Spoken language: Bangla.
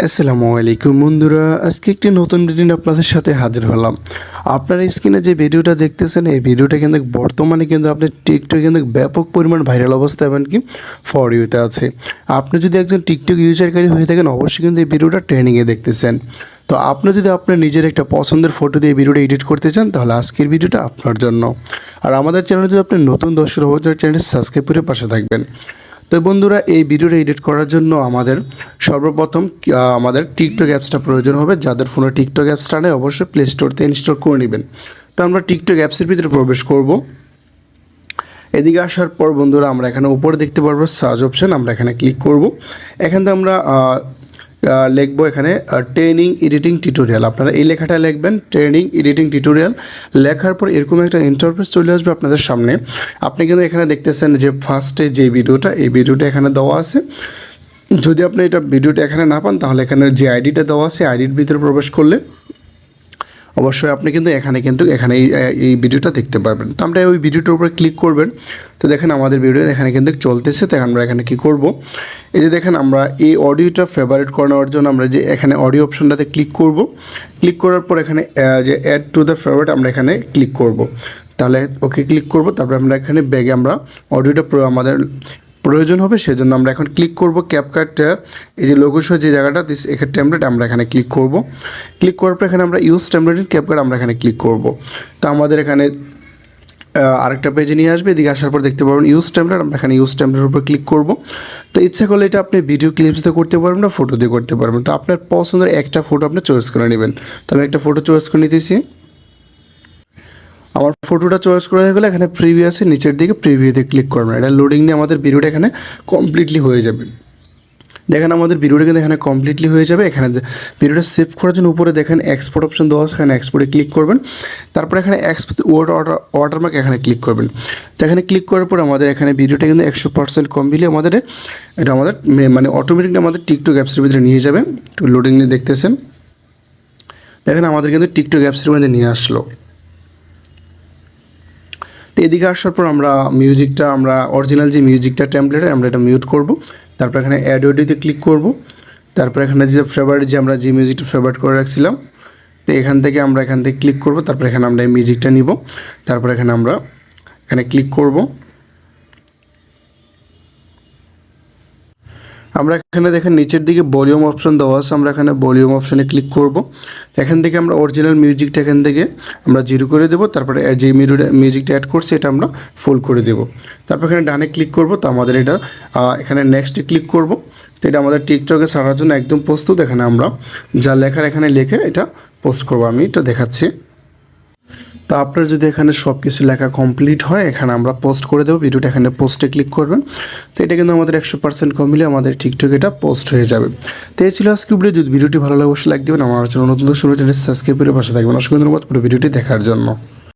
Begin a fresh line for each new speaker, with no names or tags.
আসসালামু আলাইকুম বন্ধুরা, আজকে একটি নতুন ভিডিও আপনাদের সাথে হাজির হলাম। আপনারা স্ক্রিনে যে ভিডিওটা দেখতেছেন এই ভিডিওটা কিন্তু বর্তমানে কিন্তু আপনার টিকটকে কিন্তু ব্যাপক পরিমাণ ভাইরাল অবস্থা এমনকি ফর ইউতে আছে। আপনি যদি একজন টিকটক ইউজারকারী হয়ে থাকেন অবশ্যই কিন্তু এই ভিডিওটা ট্রেনিংয়ে দেখতেছেন। তো আপনি যদি আপনার নিজের একটা পছন্দের ফটো দিয়ে ভিডিওটা এডিট করতে চান তাহলে আজকের ভিডিওটা আপনার জন্য। আর আমাদের চ্যানেলে যদি আপনি নতুন দর্শক হয়ে যান চ্যানেলটি সাবস্ক্রাইব করে পাশে থাকবেন। তো বন্ধুরা, এই ভিডিওটা এডিট করার জন্য আমাদের সর্বপ্রথম আমাদের টিকটক অ্যাপসটা প্রয়োজন হবে। যাদের ফোনে টিকটক অ্যাপসটা নেই অবশ্যই প্লে স্টোরতে ইনস্টল করে নেবেন। তো আমরা টিকটক অ্যাপসের ভিতরে প্রবেশ করব। এদিকে আসার পর বন্ধুরা আমরা এখানে উপরে দেখতে পারবো সার্চ অপশান, আমরা এখানে ক্লিক করব। এখান থেকে আমরা লিখবো এখানে ট্রেনিং এডিটিং টিউটোরিয়াল। আপনারা এই লেখাটা লিখবেন, ট্রেনিং এডিটিং টিউটোরিয়াল। লেখার পর এরকম একটা ইন্টারফেস চলে আসবে আপনাদের সামনে। আপনি কিন্তু এখানে দেখতেছেন যে ফার্স্টে যে ভিডিওটা, এই ভিডিওটা এখানে দেওয়া আছে। যদি আপনি এটা ভিডিওটা এখানে না পান তাহলে এখানে যে আইডিটা দেওয়া আছে আইডির ভিতরে প্রবেশ করলে অবশ্যই আপনি কিন্তু এখানে এই ভিডিওটা দেখতে পারবেন। তো আমরা ওই ভিডিওটার উপরে ক্লিক করবেন। তো দেখেন আমাদের ভিডিও এখানে কিন্তু চলতেছে। তো আমরা এখানে কি করব, এই যে দেখেন আমরা এই অডিওটা ফেভারিট করানোর জন্য আমরা যে এখানে অডিও অপশনটাতে ক্লিক করব। ক্লিক করার পর এখানে যে অ্যাড টু দ্য ফেভারিট আমরা এখানে ক্লিক করব। তাহলে ওকে ক্লিক করব। তারপর আমরা এখানে ব্যাগে আমরা অডিওটা আমাদের প্রয়োজন হবে, সেজন্য আমরা এখন ক্লিক করব ক্যাপকাট, এই যে লোগো সহ যে জায়গাটা এখানে টেমপ্লেট আমরা এখানে ক্লিক করব। ক্লিক করার পর এখানে আমরা ইউজ টেমপ্লেট ইন ক্যাপকাট আমরা এখানে ক্লিক করব। তো আমাদের এখানে আরেকটা পেজে নিয়ে আসবে। এদিকে আসার পর দেখতে পারবেন ইউজ টেমপ্লেট, আমরা এখানে ইউজ টেমপ্লেটের উপর ক্লিক করব। তো ইচ্ছা করলে এটা আপনি ভিডিও ক্লিপস দিয়ে করতে পারবেন না ফটো দিয়ে করতে পারবেন। তো আপনার পছন্দের একটা ফটো আপনি চয়েস করে নেবেন। তো আমি একটা ফটো চয়েস করে নিতেছি। আমার ফটোটা চয়েস করা হয়ে গেলে এখানে প্রিভিউ আছে, নিচের দিকে প্রিভিউতে ক্লিক করবেন। এটা লোডিং নিয়ে আমাদের ভিডিওটা এখানে কমপ্লিটলি হয়ে যাবে। দেখেন আমাদের ভিডিওটা কিন্তু এখানে কমপ্লিটলি হয়ে যাবে। এখানে ভিডিওটা সেভ করার জন্য উপরে দেখেন এক্সপোর্ট অপশন দেওয়া আছে, এখানে এক্সপোর্টে ক্লিক করবেন। তারপর এখানে এক্সপোর্ট ওয়াটারমার্ক এখানে ক্লিক করবেন। তো এখানে ক্লিক করার পর আমাদের এখানে ভিডিওটা কিন্তু 100% কমপ্লিটলি আমাদের এটা আমাদের মানে অটোমেটিকলি আমাদের টিকটক অ্যাপসের ভিতরে নিয়ে যাবে। একটু লোডিং নিয়ে দেখতেছেন, দেখেন আমাদের কিন্তু টিকটক অ্যাপসের মধ্যে নিয়ে আসলো। তো এদিকে আসার পর আমরা মিউজিকটা, আমরা অরিজিনাল যে মিউজিকটা টেমপ্লেটে আমরা এটা মিউট করব। তারপর এখানে অ্যাড অডিওতে ক্লিক করব। তারপর এখানে যে ফেভারিট যে আমরা যে মিউজিকটা ফেভারিট করে রাখছিলাম, তো এখান থেকে ক্লিক করব। তারপর এখানে আমরা এই মিউজিকটা নিব। তারপর এখানে আমরা ক্লিক করব। আমরা এখানে দেখেন নিচের দিকে ভলিউম অপশন দেওয়া আছে, আমরা এখানে ভলিউম অপশনে ক্লিক করব। এখান থেকে আমরা অরিজিনাল মিউজিকটা এখান থেকে আমরা 0 করে দেবো। তারপরে যে মিউজিকটা অ্যাড করছি এটা আমরা ফুল করে দেব। তারপর এখানে ডানে ক্লিক করব। তো আমাদের এটা এখানে নেক্সটে ক্লিক করব। তো এটা আমাদের টিকটকে ছাড়ার জন্য একদম প্রস্তুত। এখানে আমরা যা লেখার এখানে লিখে এটা পোস্ট করব। আমি এটা দেখাচ্ছি। তো আপনার যদি এখানে সব কিছু লেখা কমপ্লিট হয় এখানে আমরা পোস্ট করে দেবো। ভিডিওটা এখানে পোস্টে ক্লিক করবেন। তো এটা কিন্তু আমাদের 100% কমপ্লিট, আমাদের টিকটক এটা পোস্ট হয়ে যাবে। তো এই ছিল আজকে ভিডিও। যদি ভিডিওটি ভালো লাগে অবশ্যই লাইক দেবেন। আমার জন্য নতুন চ্যানেল সাবস্ক্রাইব করে পাশে থাকবেন। অসংখ্য ধন্যবাদ পুরো ভিডিওটি দেখার জন্য।